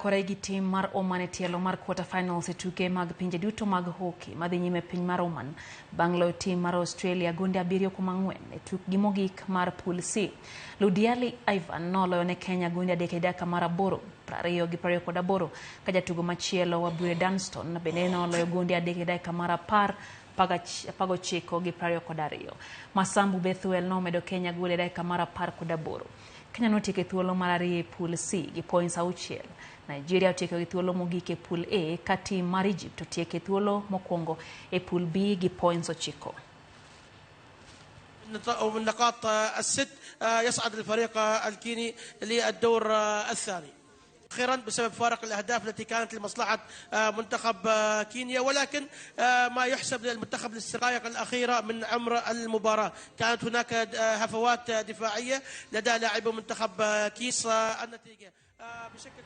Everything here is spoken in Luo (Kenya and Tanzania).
orakore gi tim mar Oman e tielo mar quarter finals e tuke mag pinje duto mag hockey madhi nyime piny mar Oman bang' loyo tim mar Australia gonde 7-4 e tukgi mogik mar Pool C. Ludiali Ivan noloyo ne Kenya gonde 3-8 20-28 ka jatugo machielo wa Bure Dunston bende noloyo gonde 3-10 19-22. Masambu Bethuel nomedo Kenya gonde 18. Kenya notieko e thuolo mar ariyo e Pool C gi points 6. Nigeria otieko e thuolo mogik e Pool A ka tim mar Egypt otieko e thuolo mokwongo e Pool B gi points 9. ومن نقاط الست يصعد الفريق الكيني للدور الثاني أخيرا بسبب فارق الأهداف التي كانت لمصلحة منتخب كينيا، ولكن ما يحسب للمنتخب للدقائق الأخيرة من عمر المباراة كانت هناك هفوات دفاعية لدى لاعبي منتخب كيس. النتيجة بشكل